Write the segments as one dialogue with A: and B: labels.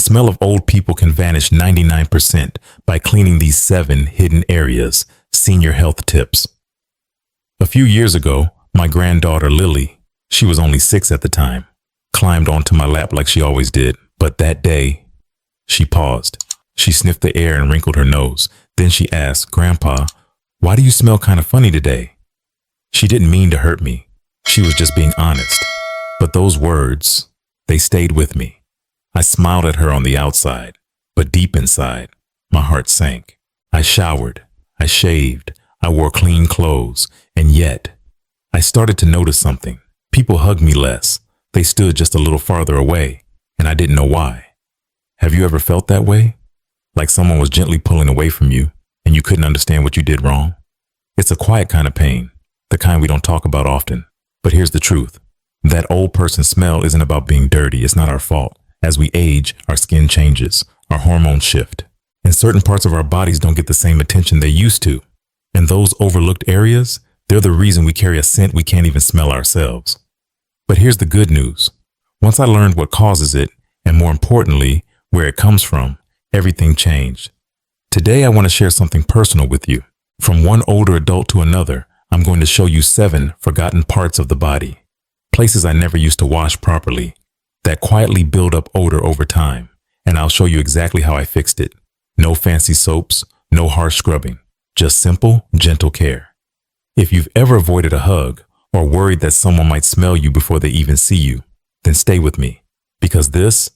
A: smell of old people can vanish 99% by cleaning these 7 hidden areas. Senior health tips. A few years ago, my granddaughter Lily, she was only 6 at the time, climbed onto my lap like she always did. But that day, she paused. She sniffed the air and wrinkled her nose. Then she asked, "Grandpa, why do you smell kind of funny today?" She didn't mean to hurt me. She was just being honest. But those words, they stayed with me. I smiled at her on the outside, but deep inside, my heart sank. I showered, I shaved, I wore clean clothes, and yet, I started to notice something. People hugged me less. They stood just a little farther away, and I didn't know why. Have you ever felt that way? Like someone was gently pulling away from you, and you couldn't understand what you did wrong? It's a quiet kind of pain, the kind we don't talk about often. But here's the truth. That old person smell isn't about being dirty. It's not our fault. As we age, our skin changes, our hormones shift, and certain parts of our bodies don't get the same attention they used to. And those overlooked areas, they're the reason we carry a scent we can't even smell ourselves. But here's the good news. Once I learned what causes it, and more importantly, where it comes from, everything changed. Today, I want to share something personal with you. From one older adult to another, I'm going to show you 7 forgotten parts of the body. Places I never used to wash properly, that quietly build up odor over time. And I'll show you exactly how I fixed it. No fancy soaps, no harsh scrubbing, just simple, gentle care. If you've ever avoided a hug or worried that someone might smell you before they even see you, then stay with me, because this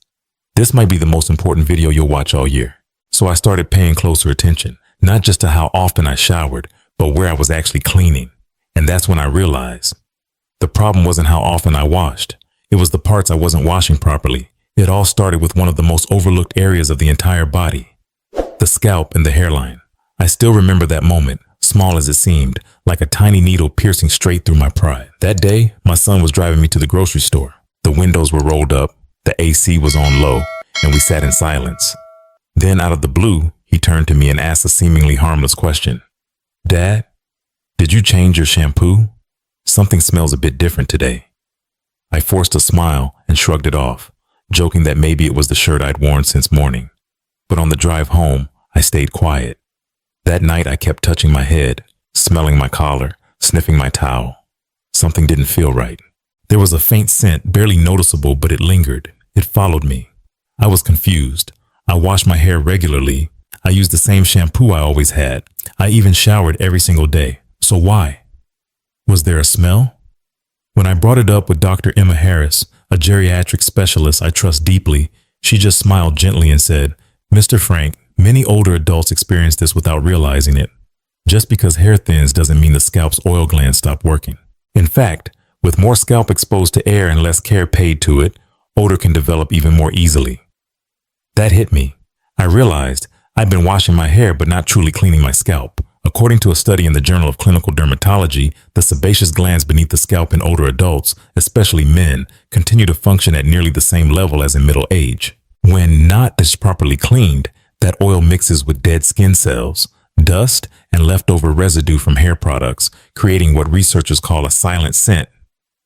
A: might be the most important video you'll watch all year. So I started paying closer attention, not just to how often I showered, but where I was actually cleaning. And that's when I realized the problem wasn't how often I washed. It was the parts I wasn't washing properly. It all started with one of the most overlooked areas of the entire body, the scalp and the hairline. I still remember that moment, small as it seemed, like a tiny needle piercing straight through my pride. That day, my son was driving me to the grocery store. The windows were rolled up, the AC was on low, and we sat in silence. Then out of the blue, he turned to me and asked a seemingly harmless question. "Dad, did you change your shampoo? Something smells a bit different today." I forced a smile and shrugged it off, joking that maybe it was the shirt I'd worn since morning. But on the drive home, I stayed quiet. That night, I kept touching my head, smelling my collar, sniffing my towel. Something didn't feel right. There was a faint scent, barely noticeable, but it lingered. It followed me. I was confused. I washed my hair regularly. I used the same shampoo I always had. I even showered every single day. So why? Was there a smell? When I brought it up with Dr. Emma Harris, a geriatric specialist I trust deeply, she just smiled gently and said, "Mr. Frank, many older adults experience this without realizing it. Just because hair thins doesn't mean the scalp's oil glands stop working. In fact, with more scalp exposed to air and less care paid to it, odor can develop even more easily." That hit me. I realized I'd been washing my hair but not truly cleaning my scalp. According to a study in the Journal of Clinical Dermatology, the sebaceous glands beneath the scalp in older adults, especially men, continue to function at nearly the same level as in middle age. When not as properly cleaned, that oil mixes with dead skin cells, dust, and leftover residue from hair products, creating what researchers call a silent scent,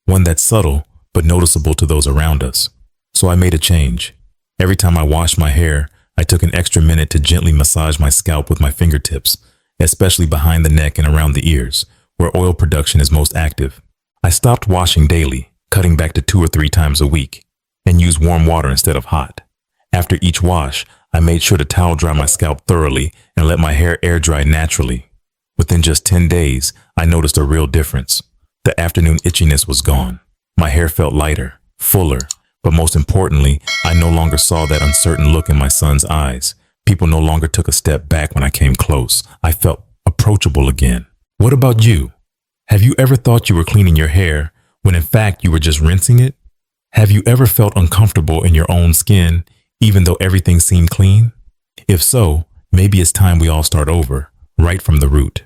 A: one that's subtle but noticeable to those around us. So I made a change. Every time I washed my hair, I took an extra minute to gently massage my scalp with my fingertips, especially behind the neck and around the ears, where oil production is most active. I stopped washing daily, cutting back to 2 or 3 times a week, and used warm water instead of hot. After each wash, I made sure to towel dry my scalp thoroughly and let my hair air dry naturally. Within just 10 days, I noticed a real difference. The afternoon itchiness was gone. My hair felt lighter, fuller, but most importantly, I no longer saw that uncertain look in my son's eyes. People no longer took a step back when I came close. I felt approachable again. What about you? Have you ever thought you were cleaning your hair when in fact you were just rinsing it? Have you ever felt uncomfortable in your own skin, even though everything seemed clean? If so, maybe it's time we all start over, right from the root.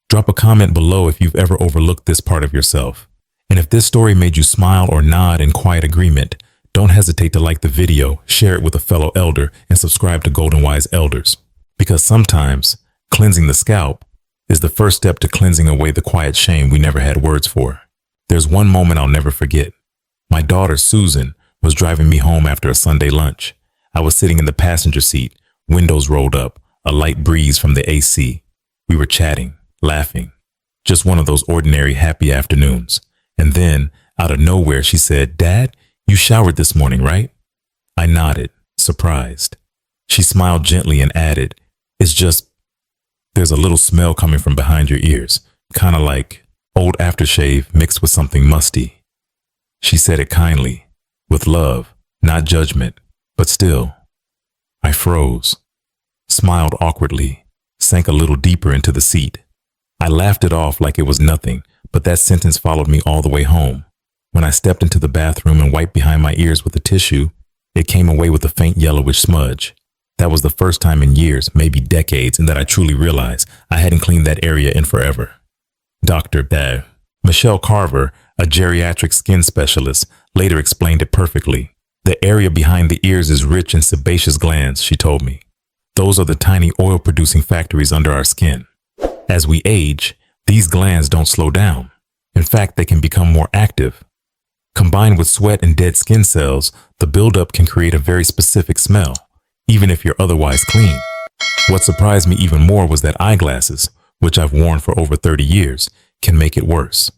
A: Drop a comment below if you've ever overlooked this part of yourself. And if this story made you smile or nod in quiet agreement, don't hesitate to like the video, share it with a fellow elder, and subscribe to Golden Wise Elders. Because sometimes, cleansing the scalp is the first step to cleansing away the quiet shame we never had words for. There's one moment I'll never forget. My daughter, Susan, was driving me home after a Sunday lunch. I was sitting in the passenger seat, windows rolled up, a light breeze from the AC. We were chatting, laughing. Just one of those ordinary happy afternoons. And then, out of nowhere, she said, "Dad, you showered this morning, right?" I nodded, surprised. She smiled gently and added, "It's just, there's a little smell coming from behind your ears, kind of like old aftershave mixed with something musty." She said it kindly, with love, not judgment, but still. I froze, smiled awkwardly, sank a little deeper into the seat. I laughed it off like it was nothing, but that sentence followed me all the way home. When I stepped into the bathroom and wiped behind my ears with a tissue, it came away with a faint yellowish smudge. That was the first time in years, maybe decades, and that I truly realized I hadn't cleaned that area in forever. Dr. Michelle Carver, a geriatric skin specialist, later explained it perfectly. "The area behind the ears is rich in sebaceous glands," she told me. "Those are the tiny oil-producing factories under our skin. As we age, these glands don't slow down. In fact, they can become more active. Combined with sweat and dead skin cells, the buildup can create a very specific smell, even if you're otherwise clean." What surprised me even more was that eyeglasses, which I've worn for over 30 years, can make it worse.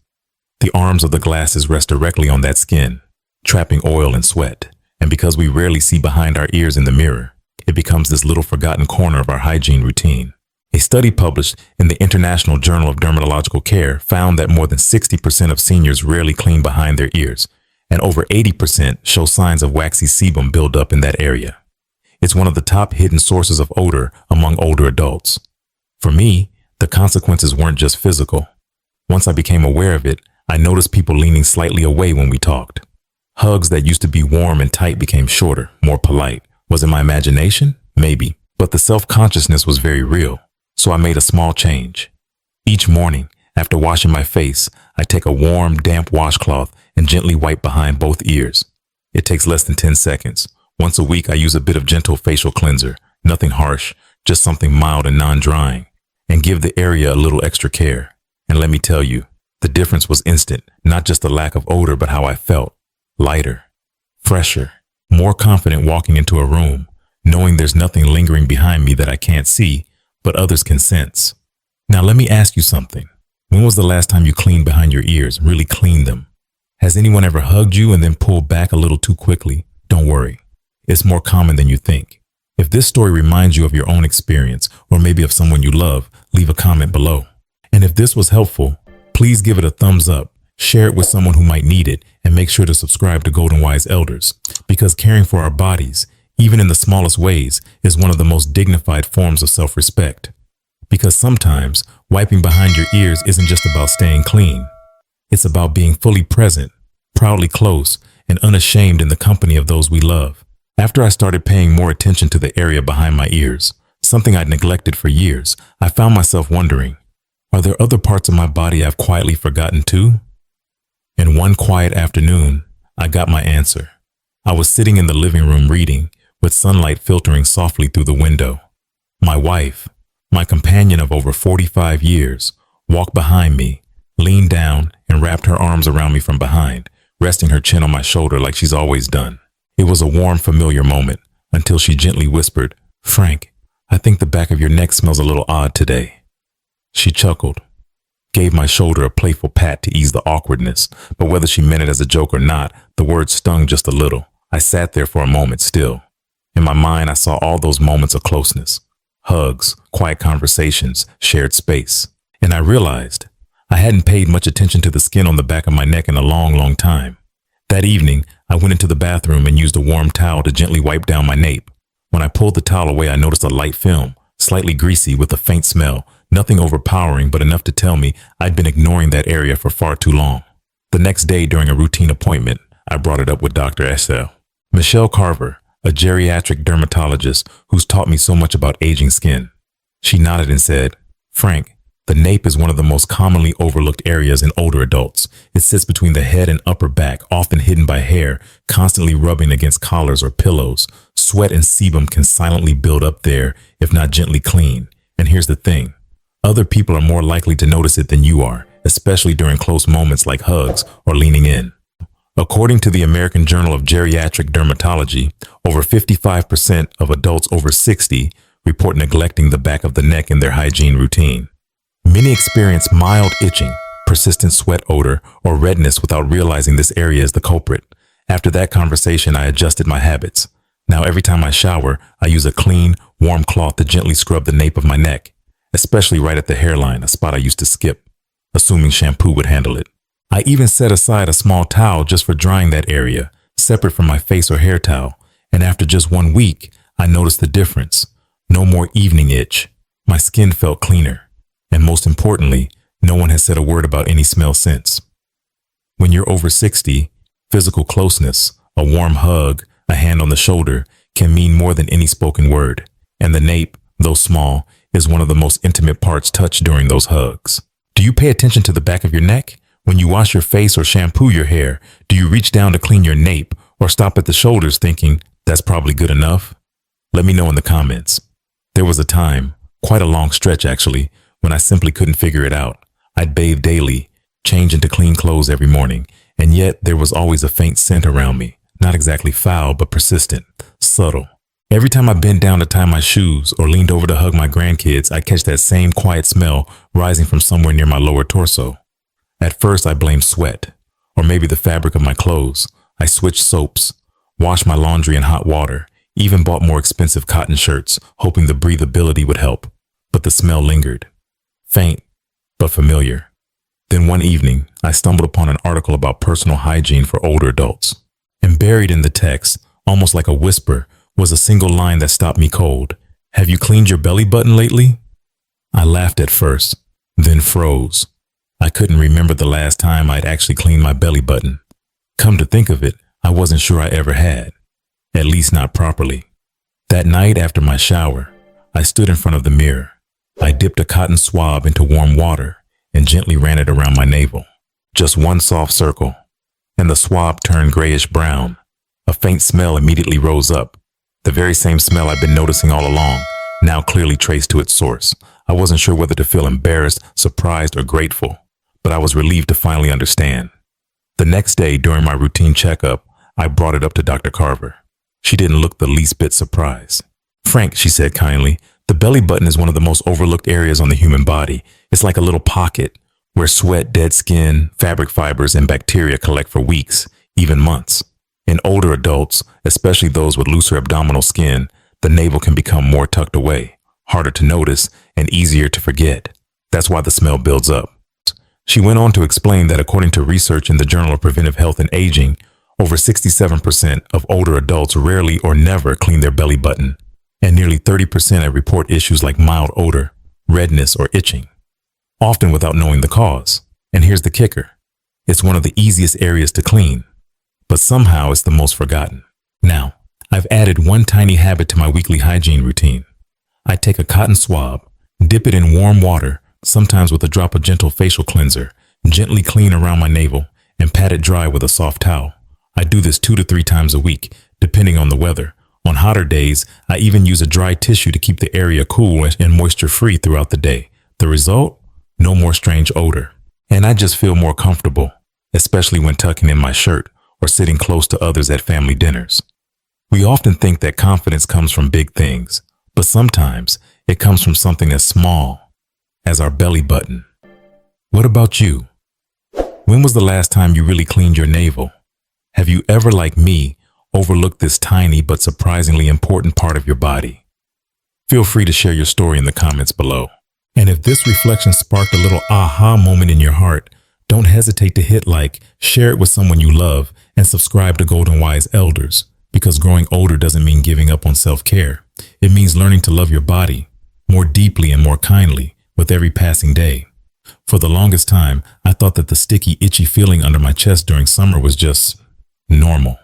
A: The arms of the glasses rest directly on that skin, trapping oil and sweat. And because we rarely see behind our ears in the mirror, it becomes this little forgotten corner of our hygiene routine. A study published in the International Journal of Dermatological Care found that more than 60% of seniors rarely clean behind their ears, and over 80% show signs of waxy sebum buildup in that area. It's one of the top hidden sources of odor among older adults. For me, the consequences weren't just physical. Once I became aware of it, I noticed people leaning slightly away when we talked. Hugs that used to be warm and tight became shorter, more polite. Was it my imagination? Maybe. But the self-consciousness was very real. So I made a small change. Each morning, after washing my face, I take a warm, damp washcloth and gently wipe behind both ears. It takes less than 10 seconds. Once a week, I use a bit of gentle facial cleanser, nothing harsh, just something mild and non-drying, and give the area a little extra care. And let me tell you, the difference was instant, not just the lack of odor, but how I felt. Lighter, fresher, more confident walking into a room, knowing there's nothing lingering behind me that I can't see, but others can sense. Now let me ask you something. When was the last time you cleaned behind your ears, really cleaned them? Has anyone ever hugged you and then pulled back a little too quickly? Don't worry. It's more common than you think. If this story reminds you of your own experience, or maybe of someone you love, leave a comment below. And if this was helpful, please give it a thumbs up, share it with someone who might need it, and make sure to subscribe to Golden Wise Elders, because caring for our bodies, even in the smallest ways, is one of the most dignified forms of self-respect. Because sometimes wiping behind your ears isn't just about staying clean. It's about being fully present, proudly close, and unashamed in the company of those we love. After I started paying more attention to the area behind my ears, something I'd neglected for years, I found myself wondering, are there other parts of my body I've quietly forgotten too? And one quiet afternoon, I got my answer. I was sitting in the living room reading, with sunlight filtering softly through the window. My wife, my companion of over 45 years, walked behind me, leaned down, and wrapped her arms around me from behind, resting her chin on my shoulder like she's always done. It was a warm, familiar moment, until she gently whispered, "Frank, I think the back of your neck smells a little odd today." She chuckled, gave my shoulder a playful pat to ease the awkwardness, but whether she meant it as a joke or not, the words stung just a little. I sat there for a moment still. In my mind, I saw all those moments of closeness, hugs, quiet conversations, shared space. And I realized I hadn't paid much attention to the skin on the back of my neck in a long, long time. That evening, I went into the bathroom and used a warm towel to gently wipe down my nape. When I pulled the towel away, I noticed a light film, slightly greasy with a faint smell, nothing overpowering, but enough to tell me I'd been ignoring that area for far too long. The next day, during a routine appointment, I brought it up with Dr. Michelle Carver, a geriatric dermatologist who's taught me so much about aging skin. She nodded and said, "Frank, the nape is one of the most commonly overlooked areas in older adults. It sits between the head and upper back, often hidden by hair, constantly rubbing against collars or pillows. Sweat and sebum can silently build up there if not gently cleaned. And here's the thing. Other people are more likely to notice it than you are, especially during close moments like hugs or leaning in. According to the American Journal of Geriatric Dermatology, over 55% of adults over 60 report neglecting the back of the neck in their hygiene routine. Many experience mild itching, persistent sweat odor, or redness without realizing this area is the culprit. After that conversation, I adjusted my habits. Now every time I shower, I use a clean, warm cloth to gently scrub the nape of my neck, especially right at the hairline, a spot I used to skip, assuming shampoo would handle it. I even set aside a small towel just for drying that area, separate from my face or hair towel, and after just 1 week, I noticed the difference. No more evening itch. My skin felt cleaner. And most importantly, no one has said a word about any smell since. When you're over 60, physical closeness, a warm hug, a hand on the shoulder, can mean more than any spoken word. And the nape, though small, is one of the most intimate parts touched during those hugs. Do you pay attention to the back of your neck? When you wash your face or shampoo your hair, do you reach down to clean your nape or stop at the shoulders thinking, that's probably good enough? Let me know in the comments. There was a time, quite a long stretch actually, when I simply couldn't figure it out. I'd bathe daily, change into clean clothes every morning, and yet there was always a faint scent around me. Not exactly foul, but persistent, subtle. Every time I bent down to tie my shoes or leaned over to hug my grandkids, I'd catch that same quiet smell rising from somewhere near my lower torso. At first, I blamed sweat, or maybe the fabric of my clothes. I switched soaps, washed my laundry in hot water, even bought more expensive cotton shirts, hoping the breathability would help. But the smell lingered. Faint, but familiar. Then one evening, I stumbled upon an article about personal hygiene for older adults. And buried in the text, almost like a whisper, was a single line that stopped me cold. Have you cleaned your belly button lately? I laughed at first, then froze. I couldn't remember the last time I'd actually cleaned my belly button. Come to think of it, I wasn't sure I ever had. At least not properly. That night after my shower, I stood in front of the mirror. I dipped a cotton swab into warm water and gently ran it around my navel. Just one soft circle, and the swab turned grayish brown. A faint smell immediately rose up. The very same smell I'd been noticing all along, now clearly traced to its source. I wasn't sure whether to feel embarrassed, surprised, or grateful, but I was relieved to finally understand. The next day, during my routine checkup, I brought it up to Dr. Carver. She didn't look the least bit surprised. Frank, she said kindly, the belly button is one of the most overlooked areas on the human body. It's like a little pocket where sweat, dead skin, fabric fibers, and bacteria collect for weeks, even months. In older adults, especially those with looser abdominal skin, the navel can become more tucked away, harder to notice, and easier to forget. That's why the smell builds up. She went on to explain that according to research in the Journal of Preventive Health and Aging, over 67% of older adults rarely or never clean their belly button, and nearly 30% report issues like mild odor, redness, or itching, often without knowing the cause. And here's the kicker. It's one of the easiest areas to clean, but somehow it's the most forgotten. Now, I've added one tiny habit to my weekly hygiene routine. I take a cotton swab, dip it in warm water, sometimes with a drop of gentle facial cleanser, gently clean around my navel, and pat it dry with a soft towel. I do this 2 to 3 times a week, depending on the weather. On hotter days, I even use a dry tissue to keep the area cool and moisture-free throughout the day. The result? No more strange odor. And I just feel more comfortable, especially when tucking in my shirt or sitting close to others at family dinners. We often think that confidence comes from big things, but sometimes it comes from something as small as our belly button. What about you? When was the last time you really cleaned your navel? Have you ever, like me, overlooked this tiny but surprisingly important part of your body? Feel free to share your story in the comments below. And if this reflection sparked a little aha moment in your heart, don't hesitate to hit like, share it with someone you love, and subscribe to Golden Wise Elders, because growing older doesn't mean giving up on self-care. It means learning to love your body more deeply and more kindly with every passing day. For the longest time, I thought that the sticky, itchy feeling under my chest during summer was just normal.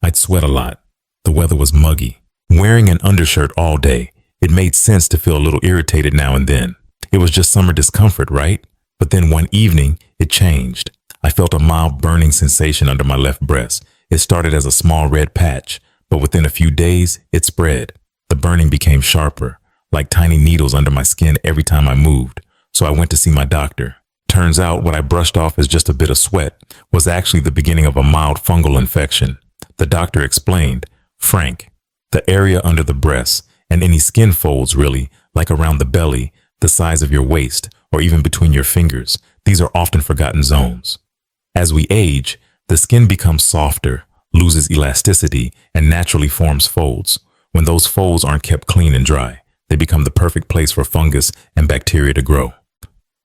A: I'd sweat a lot. The weather was muggy. Wearing an undershirt all day, it made sense to feel a little irritated now and then. It was just summer discomfort, right? But then one evening, it changed. I felt a mild burning sensation under my left breast. It started as a small red patch, but within a few days, it spread. The burning became sharper, like tiny needles under my skin every time I moved. So I went to see my doctor. Turns out what I brushed off as just a bit of sweat was actually the beginning of a mild fungal infection. The doctor explained, "Frank, the area under the breasts and any skin folds really, like around the belly, the size of your waist, or even between your fingers, these are often forgotten zones. As we age, the skin becomes softer, loses elasticity, and naturally forms folds. When those folds aren't kept clean and dry, they become the perfect place for fungus and bacteria to grow."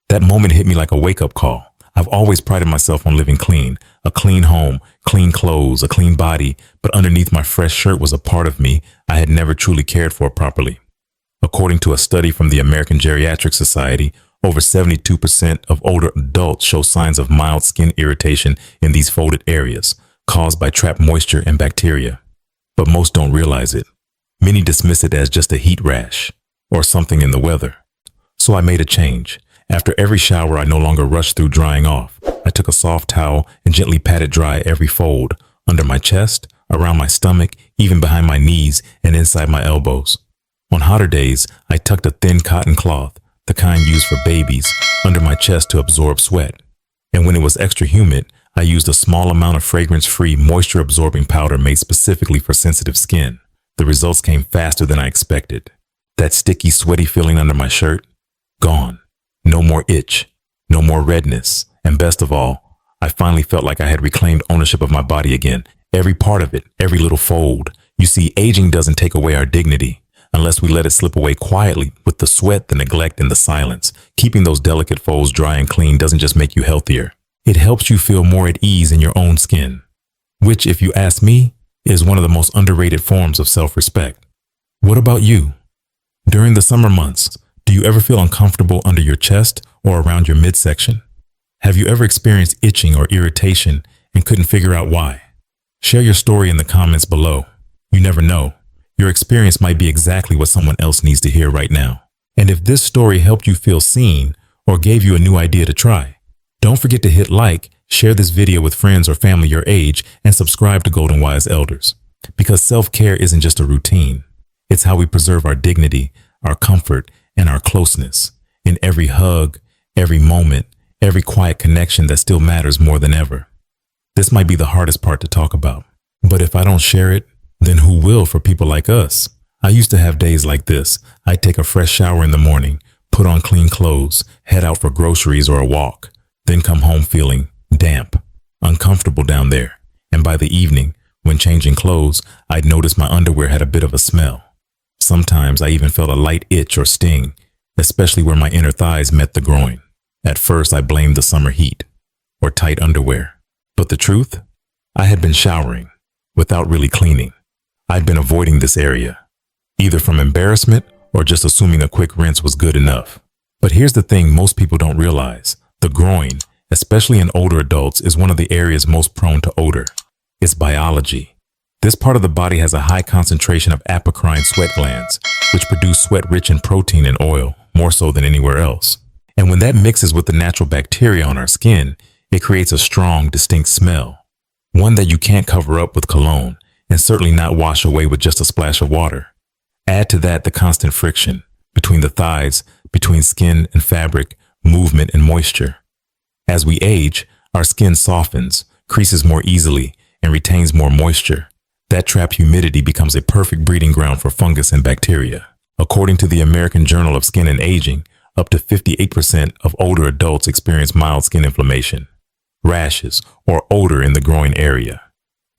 A: That moment hit me like a wake-up call. I've always prided myself on living clean, a clean home, clean clothes, a clean body, but underneath my fresh shirt was a part of me I had never truly cared for properly. According to a study from the American Geriatric Society, over 72% of older adults show signs of mild skin irritation in these folded areas, caused by trapped moisture and bacteria. But most don't realize it. Many dismiss it as just a heat rash or something in the weather. So I made a change. After every shower, I no longer rushed through drying off. I took a soft towel and gently patted dry every fold, under my chest, around my stomach, even behind my knees and inside my elbows. On hotter days, I tucked a thin cotton cloth, the kind used for babies, under my chest to absorb sweat. And when it was extra humid, I used a small amount of fragrance-free, moisture-absorbing powder made specifically for sensitive skin. The results came faster than I expected. That sticky, sweaty feeling under my shirt? Gone. No more itch, no more redness, and best of all, I finally felt like I had reclaimed ownership of my body again. Every part of it, every little fold. You see, aging doesn't take away our dignity unless we let it slip away quietly with the sweat, the neglect, and the silence. Keeping those delicate folds dry and clean doesn't just make you healthier. It helps you feel more at ease in your own skin, which, if you ask me, is one of the most underrated forms of self-respect. What about you? During the summer months, do you ever feel uncomfortable under your chest or around your midsection? Have you ever experienced itching or irritation and couldn't figure out why? Share your story in the comments below. You never know. Your experience might be exactly what someone else needs to hear right now. And if this story helped you feel seen or gave you a new idea to try, don't forget to hit like, share this video with friends or family your age, and subscribe to Golden Wise Elders. Because self-care isn't just a routine. It's how we preserve our dignity, our comfort, and our closeness. In every hug, every moment, every quiet connection that still matters more than ever. This might be the hardest part to talk about. But if I don't share it, then who will for people like us? I used to have days like this. I'd take a fresh shower in the morning, put on clean clothes, head out for groceries or a walk, then come home feeling damp, uncomfortable down there. And by the evening, when changing clothes, I'd notice my underwear had a bit of a smell. Sometimes I even felt a light itch or sting, especially where my inner thighs met the groin. At first, I blamed the summer heat or tight underwear. But the truth? I had been showering without really cleaning. I'd been avoiding this area, either from embarrassment or just assuming a quick rinse was good enough. But here's the thing most people don't realize. The groin, especially in older adults, is one of the areas most prone to odor. It's biology. This part of the body has a high concentration of apocrine sweat glands, which produce sweat rich in protein and oil, more so than anywhere else. And when that mixes with the natural bacteria on our skin, it creates a strong, distinct smell. One that you can't cover up with cologne, and certainly not wash away with just a splash of water. Add to that the constant friction between the thighs, between skin and fabric, movement and moisture. As we age, our skin softens, creases more easily, and retains more moisture. That trapped humidity becomes a perfect breeding ground for fungus and bacteria. According to the American Journal of Skin and Aging, up to 58% of older adults experience mild skin inflammation, rashes, or odor in the groin area.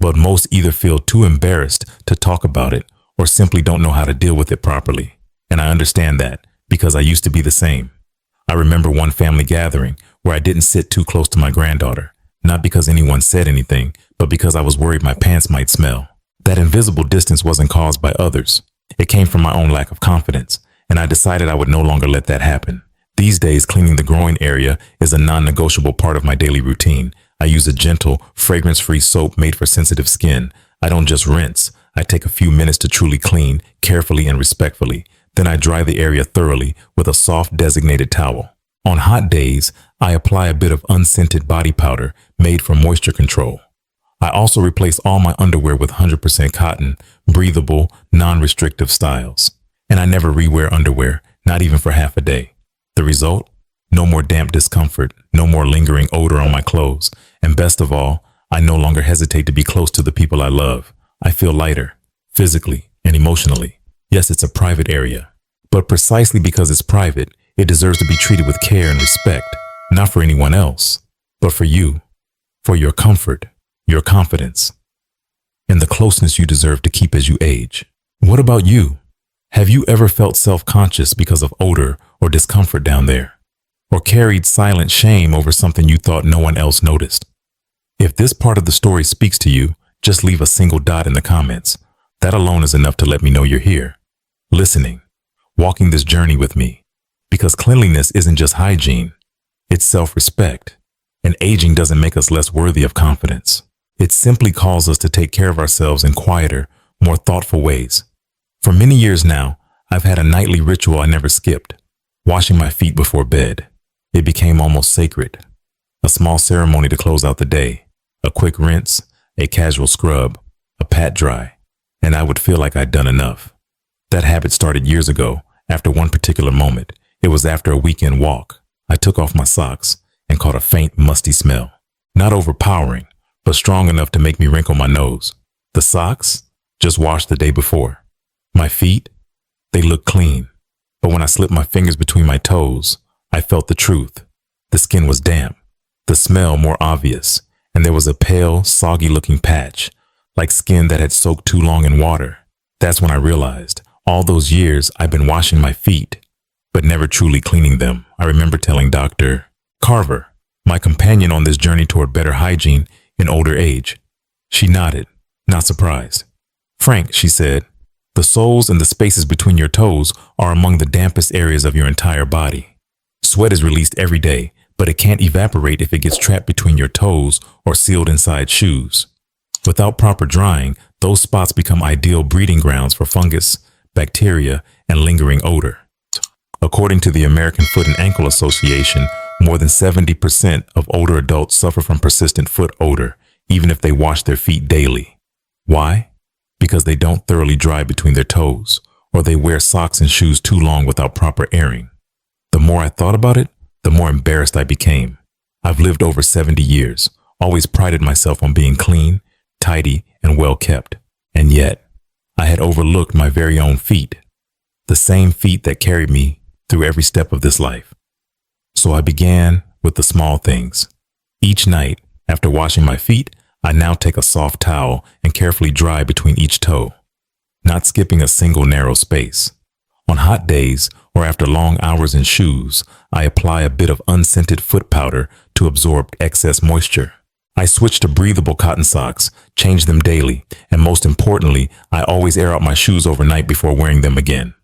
A: But most either feel too embarrassed to talk about it or simply don't know how to deal with it properly. And I understand that because I used to be the same. I remember one family gathering where I didn't sit too close to my granddaughter, not because anyone said anything, but because I was worried my pants might smell. That invisible distance wasn't caused by others. It came from my own lack of confidence, and I decided I would no longer let that happen. These days, cleaning the groin area is a non-negotiable part of my daily routine. I use a gentle, fragrance-free soap made for sensitive skin. I don't just rinse. I take a few minutes to truly clean, carefully and respectfully. Then I dry the area thoroughly with a soft, designated towel. On hot days, I apply a bit of unscented body powder made for moisture control. I also replace all my underwear with 100% cotton, breathable, non-restrictive styles. And I never rewear underwear, not even for half a day. The result? No more damp discomfort, no more lingering odor on my clothes, and best of all, I no longer hesitate to be close to the people I love. I feel lighter, physically and emotionally. Yes, it's a private area, but precisely because it's private, it deserves to be treated with care and respect, not for anyone else, but for you, for your comfort, your confidence, and the closeness you deserve to keep as you age. What about you? Have you ever felt self-conscious because of odor or discomfort down there? Or carried silent shame over something you thought no one else noticed? If this part of the story speaks to you, just leave a single dot in the comments. That alone is enough to let me know you're here, listening, walking this journey with me. Because cleanliness isn't just hygiene, it's self-respect. And aging doesn't make us less worthy of confidence. It simply calls us to take care of ourselves in quieter, more thoughtful ways. For many years now, I've had a nightly ritual I never skipped, washing my feet before bed. It became almost sacred. A small ceremony to close out the day, a quick rinse, a casual scrub, a pat dry, and I would feel like I'd done enough. That habit started years ago, after one particular moment. It was after a weekend walk. I took off my socks and caught a faint, musty smell. Not overpowering, but strong enough to make me wrinkle my nose. The socks? Just washed the day before. My feet? They looked clean. But when I slipped my fingers between my toes, I felt the truth. The skin was damp, the smell more obvious, and there was a pale, soggy-looking patch, like skin that had soaked too long in water. That's when I realized, all those years I've been washing my feet, but never truly cleaning them. I remember telling Dr. Carver, my companion on this journey toward better hygiene in older age. She nodded, not surprised. "Frank," she said, "the soles and the spaces between your toes are among the dampest areas of your entire body. Sweat is released every day, but it can't evaporate if it gets trapped between your toes or sealed inside shoes. Without proper drying, those spots become ideal breeding grounds for fungus, bacteria, and lingering odor." According to the American Foot and Ankle Association, more than 70% of older adults suffer from persistent foot odor, even if they wash their feet daily. Why? Because they don't thoroughly dry between their toes, or they wear socks and shoes too long without proper airing. The more I thought about it, the more embarrassed I became. I've lived over 70 years, always prided myself on being clean, tidy, and well kept. And yet, I had overlooked my very own feet, the same feet that carried me through every step of this life. So I began with the small things. Each night, after washing my feet, I now take a soft towel and carefully dry between each toe, not skipping a single narrow space. On hot days or after long hours in shoes, I apply a bit of unscented foot powder to absorb excess moisture. I switch to breathable cotton socks, change them daily, and most importantly, I always air out my shoes overnight before wearing them again.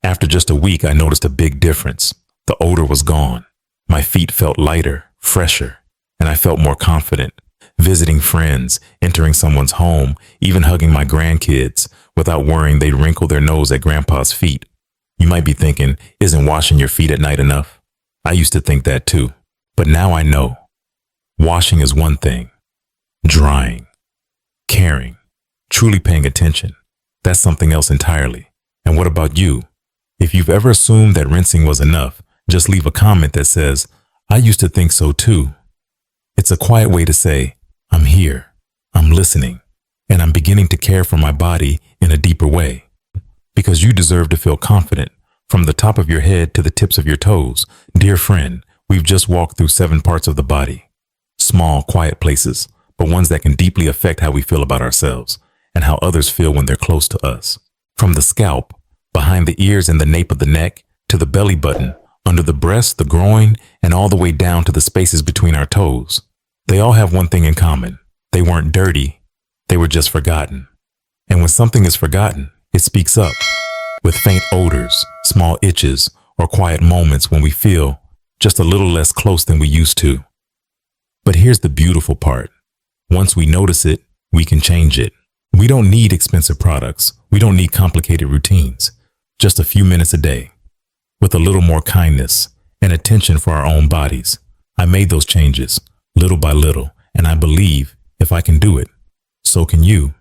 A: After just a week, I noticed a big difference. The odor was gone. My feet felt lighter, fresher, and I felt more confident. Visiting friends, entering someone's home, even hugging my grandkids without worrying they'd wrinkle their nose at grandpa's feet. You might be thinking, isn't washing your feet at night enough? I used to think that too, but now I know. Washing is one thing. Drying, caring, truly paying attention, that's something else entirely. And what about you? If you've ever assumed that rinsing was enough, just leave a comment that says, "I used to think so too." It's a quiet way to say, I'm here, I'm listening, and I'm beginning to care for my body in a deeper way. Because you deserve to feel confident, from the top of your head to the tips of your toes. Dear friend, we've just walked through 7 parts of the body. Small, quiet places, but ones that can deeply affect how we feel about ourselves and how others feel when they're close to us. From the scalp, behind the ears and the nape of the neck, to the belly button, under the breast, the groin, and all the way down to the spaces between our toes. They all have one thing in common. They weren't dirty, they were just forgotten. And when something is forgotten, it speaks up with faint odors, small itches, or quiet moments when we feel just a little less close than we used to. But here's the beautiful part. Once we notice it, we can change it. We don't need expensive products. We don't need complicated routines. Just a few minutes a day. With a little more kindness and attention for our own bodies. I made those changes, little by little, and I believe if I can do it, so can you.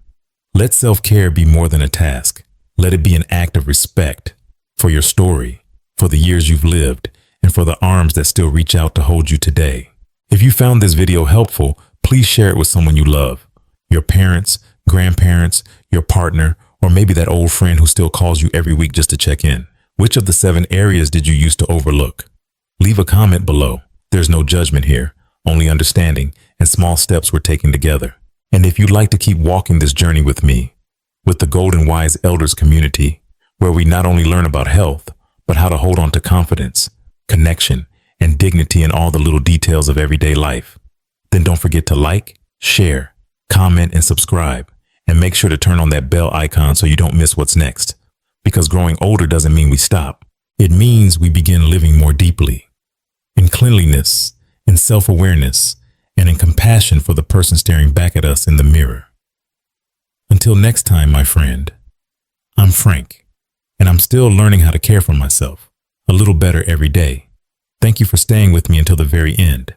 A: Let self-care be more than a task. Let it be an act of respect for your story, for the years you've lived, and for the arms that still reach out to hold you today. If you found this video helpful, please share it with someone you love. Your parents, grandparents, your partner, or maybe that old friend who still calls you every week just to check in. Which of the 7 areas did you used to overlook? Leave a comment below. There's no judgment here, only understanding and small steps we're taking together. And if you'd like to keep walking this journey with me, with the Golden Wise Elders community, where we not only learn about health, but how to hold on to confidence, connection, and dignity in all the little details of everyday life, then don't forget to like, share, comment, and subscribe. And make sure to turn on that bell icon so you don't miss what's next. Because growing older doesn't mean we stop. It means we begin living more deeply, in cleanliness, in self-awareness, and in compassion for the person staring back at us in the mirror. Until next time, my friend, I'm Frank, and I'm still learning how to care for myself a little better every day. Thank you for staying with me until the very end.